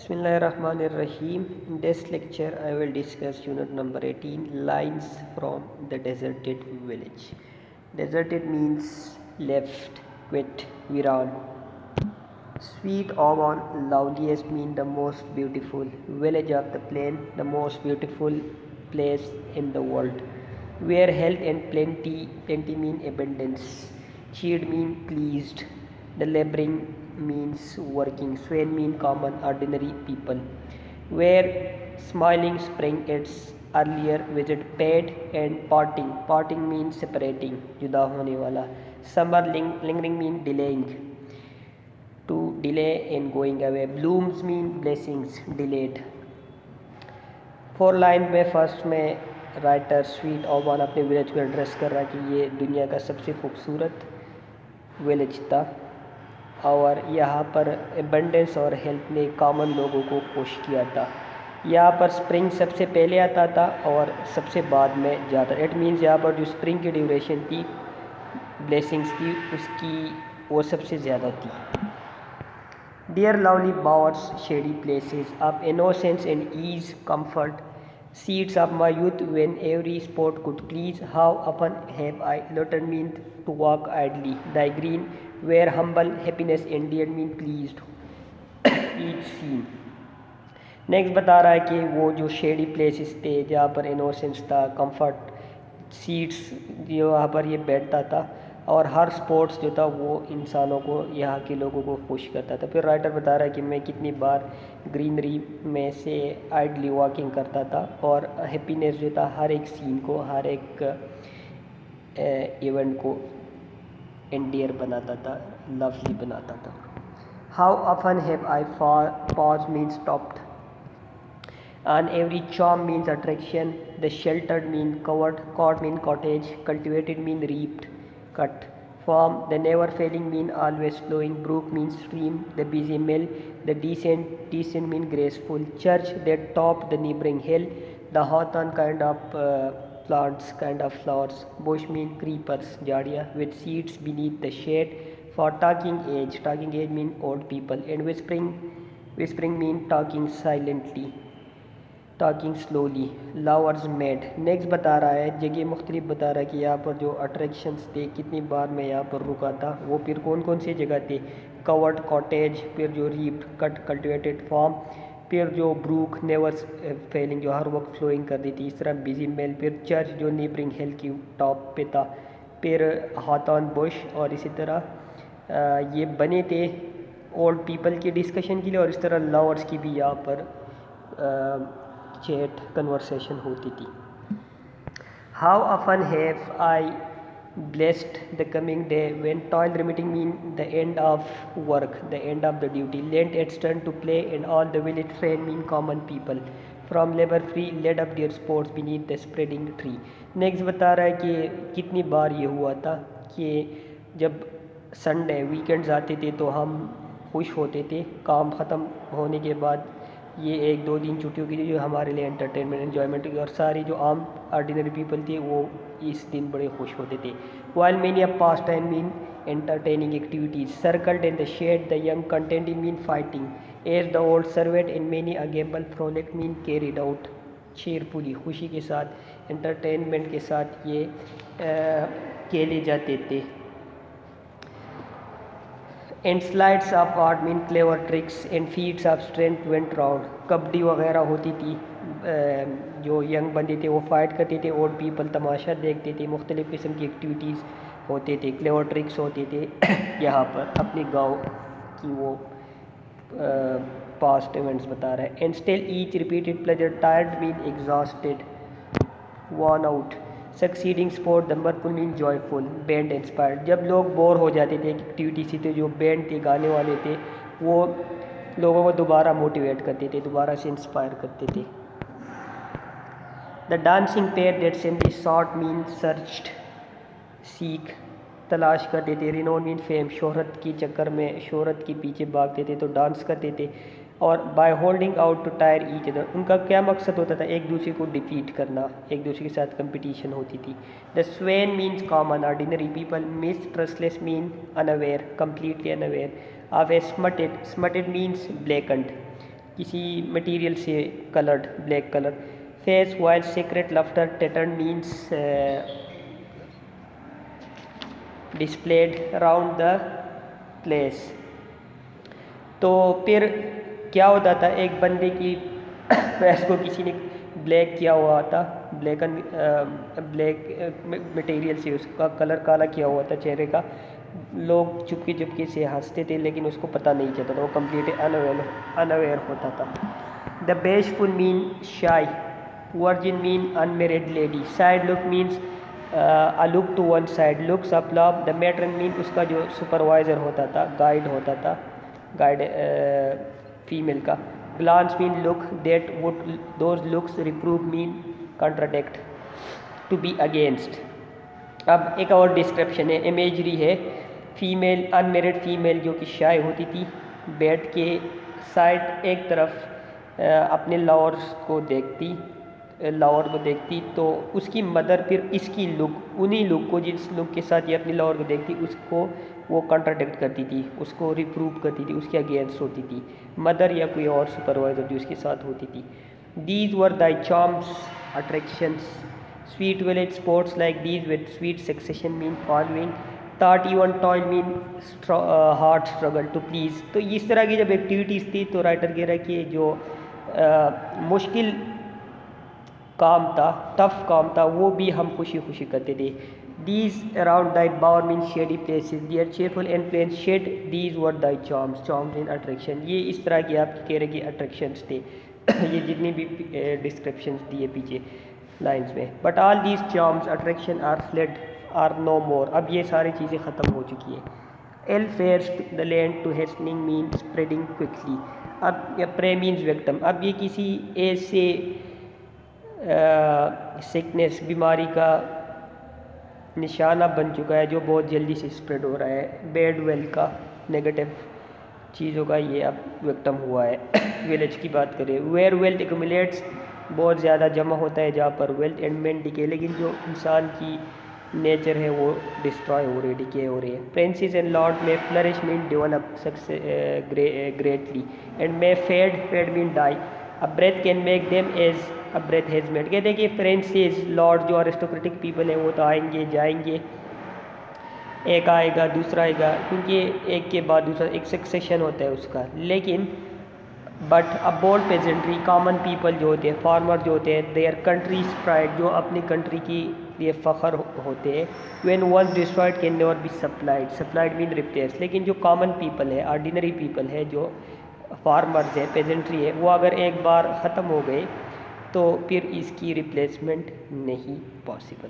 Bismillahirrahmanirrahim. In this lecture, I will discuss unit number 18, lines from the deserted village. Deserted means left, quit, viran. Sweet Oman, loveliest mean the most beautiful. Village of the plain, the most beautiful place in the world. Where health and plenty mean abundance. Cheered mean pleased. The laboring means working. Swain mean common, ordinary people. Where smiling spring its earlier visit paid and parting. Parting means separating, जुदा होने वाला. Summer lingering mean delaying. To delay in going away. Blooms mean blessings, delayed. 4 line में first में writer sweet Oman अपने village को address कर रहा है कि ये दुनिया का सबसे खूबसूरत विलेज था और यहाँ पर एबंडेंस और हेल्थ ने कॉमन लोगों को खुश किया था. यहाँ पर स्प्रिंग सबसे पहले आता था और सबसे बाद में जाता. इट मीन्स यहाँ पर जो स्प्रिंग की ड्यूरेशन थी, ब्लेसिंग्स थी, उसकी वो सबसे ज़्यादा थी. Dear lovely bowers, shady places of innocence and ease, comfort, seats of my youth when every sport could please, how often have I lottered mean to walk idly, thy green, where humble happiness endeared mean pleased, each scene. Next बता रहा है कि वो जो shady places थे जहाँ पर innocence था, कंफर्ट, सीट्स जो वहाँ पर ये बैठता था और हर स्पोर्ट्स जो था वो इंसानों को, यहाँ के लोगों को खुश करता था. फिर राइटर बता रहा है कि मैं कितनी बार ग्रीनरी में से आइडली वॉकिंग करता था और हैप्पीनेस जो था हर एक सीन को, हर एक इवेंट को एंडियर बनाता था, लवली बनाता था. How often have I pause means stopped. And every charm means attraction. The sheltered mean covered, caught mean cottage, cultivated mean reaped, cut. Farm, the never failing mean always flowing. Brook means stream. The busy mill, the decent mean graceful. Church that top the neighboring hill. The hawthorn kind of plants, kind of flowers. Bush mean creepers, jadia, with seeds beneath the shade. For talking age mean old people. And whispering mean talking silently, talking slowly. Lovers made. Next बता रहा है, जगह मुख्तलिफ बता रहा है कि यहाँ पर जो अट्रैक्शंस थे, कितनी बार मैं यहाँ पर रुका था, वो फिर कौन कौन सी जगह थे. कवर्ड कॉटेज, फिर जो रीप्ड कट कल्टिवेटेड फार्म, फिर जो ब्रूक नेवर फेलिंग जो हर वक्त फ्लोइंग कर दी थी, इस तरह बिजी मेल, फिर चर्च जो नीबरिंग हिल की टॉप पे था, फिर हाथॉन बुश. और इसी तरह ये बने थे ओल्ड पीपल की डिस्कशन के लिए और इस तरह लवर्स की भी यहाँ पर चैट कन्वर्सेशन होती थी. How often have I blessed the coming day when toil remitting mean the end of work, the end of the duty. Lent its turn to play and all the village friend mean common people from labour free led up their sports beneath the spreading tree. Next बता रहा है कि कितनी बार ये हुआ था कि जब संडे वीकेंड्स आते थे तो हम खुश होते थे, काम ख़त्म होने के बाद ये 1-2 दिन छुट्टियों की जो हमारे लिए एंटरटेनमेंट एन्जॉयमेंट की, और सारी जो आम ऑर्डिनरी पीपल थे वो इस दिन बड़े खुश होते थे. While many of pass time mean entertaining activities. Circled in the shade the young contending mean fighting. As the old surveyed in many a gambol frolic mean carried out cheerfully. खुशी के साथ, एंटरटेनमेंट के साथ ये खेले जाते थे. And sleights of art mean clever tricks and feats of strength went round. Kabaddi वगैरह होती थी, जो यंग बंदे थे वो फाइट करते थे, ओल्ड पीपल तमाशा देखते थे, मुख्तलिफ़ किस्म की एक्टिविटीज़ होते थे, क्लेवर ट्रिक्स होते थे यहाँ पर अपने गांव की. वो पास्ट इवेंट्स बता रहा है. And still each repeated pleasure tired mean exhausted, worn out. Succeeding sport mirthful mean joyful, band inspired. जब लोग बोर हो जाते थे एक्टिविटी से तो जो बैंड थे, गाने वाले थे, वो लोगों को दोबारा मोटिवेट करते थे, दोबारा से इंस्पायर करते थे. The dancing pair that simply sought mean searched, सीख, तलाश करते थे. रिनोन मीन फेम, शोहरत के चक्कर में, शोहरत के पीछे भागते थे तो डांस करते थे. और by holding out to tire each other, उनका क्या मकसद होता था, एक दूसरे को डिफीट करना, एक दूसरे के साथ कंपटीशन होती थी. The swain means common ordinary people. Mistrustless mean unaware, completely unaware. Of a smutted means blackened. किसी मटेरियल से coloured, black colour. Face while secret laughter tittered means displayed around the place. तो फिर क्या होता था, एक बंदे की फेस को किसी ने ब्लैक किया हुआ था, ब्लैक मटेरियल से उसका कलर काला किया हुआ था चेहरे का। लोग चुपके चुपके से हंसते थे लेकिन उसको पता नहीं चलता था, वो कम्प्लीटली अनअवेयर होता था। The bashful mean shy, virgin mean unmarried lady, side look means a look to one side, looks up love. The matron mean उसका जो सुपरवाइज़र होता था, गाइड होता था, गाइड फीमेल का। Glance mean look that would those looks reprove mean contradict, to be against. अब एक और डिस्क्रिप्शन है, इमेजरी है। फीमेल, अनमेरिड फीमेल जो कि शाय होती थी, बेड के साइड एक तरफ अपने लवर को देखती तो उसकी मदर फिर इसकी लुक, उन्हीं लुक को, जिस लुक के साथ ये अपनी लवर को देखती, उसको वो कॉन्ट्राडिक्ट करती थी, उसको रिप्रूव करती थी, उसके अगेंस्ट होती थी, मदर या कोई और सुपरवाइजर जो उसके साथ होती थी। These were thy charms attractions, sweet village sports like these with sweet succession mean following, thought even toil mean hard struggle to please. तो इस तरह की जब एक्टिविटीज़ थी तो राइटर कह रहा है कि जो मुश्किल काम था, टफ काम था, वो भी हम खुशी खुशी करते थे। These around thy bower mean shady places, their cheerful and plain shed, these were thy charms, charms in attraction. ये इस तरह की आपके कह रहे कि अट्रैक्शंस थे। ये जितनी भी डिस्क्रिप्शंस दिए पीछे लाइन्स में। But all these charms attraction are fled, are no more. अब ये सारी चीज़ें ख़त्म हो चुकी हैं। Ill fares the land to hastening mean spreading quickly. अब या प्रे मीन्स विक्टिम, अब ये किसी ऐसे सिकनेस, बीमारी का निशाना बन चुका है जो बहुत जल्दी से स्प्रेड हो रहा है। बैड वेल का, नेगेटिव चीज़ों का ये अब विक्टिम हुआ है। विलेज की बात करें, वेयर वेल्थ एक्यूमुलेट्स, बहुत ज़्यादा जमा होता है जहाँ पर वेल्थ एंड मेन डिके, लेकिन जो इंसान की नेचर है वो डिस्ट्रॉय हो रही है, डिके हो रही है। Princes and lord may flourish mean develop greatly and may fade mean die, a breath can make them as a breath has made. कहते हैं कि प्रिंसेस, लॉर्ड जो अरिस्टोक्रेटिक पीपल हैं वो तो आएंगे जाएंगे, एक आएगा दूसरा आएगा, क्योंकि एक के बाद दूसरा एक सक्सेशन होता है उसका। लेकिन but a bold peasantry, common people जो होते हैं, फार्मर जो होते हैं, देयर कंट्रीज प्राइड, जो अपनी कंट्री की लिए फ़ख्र होते हैं। When one destroyed can never be supplied, supplied mean replace. लेकिन जो कॉमन पीपल है, ऑर्डिनरी पीपल है, जो फार्मर्स है, पेजेंट्री है, वो अगर एक बार ख़त्म हो गए तो फिर इसकी रिप्लेसमेंट नहीं पॉसिबल।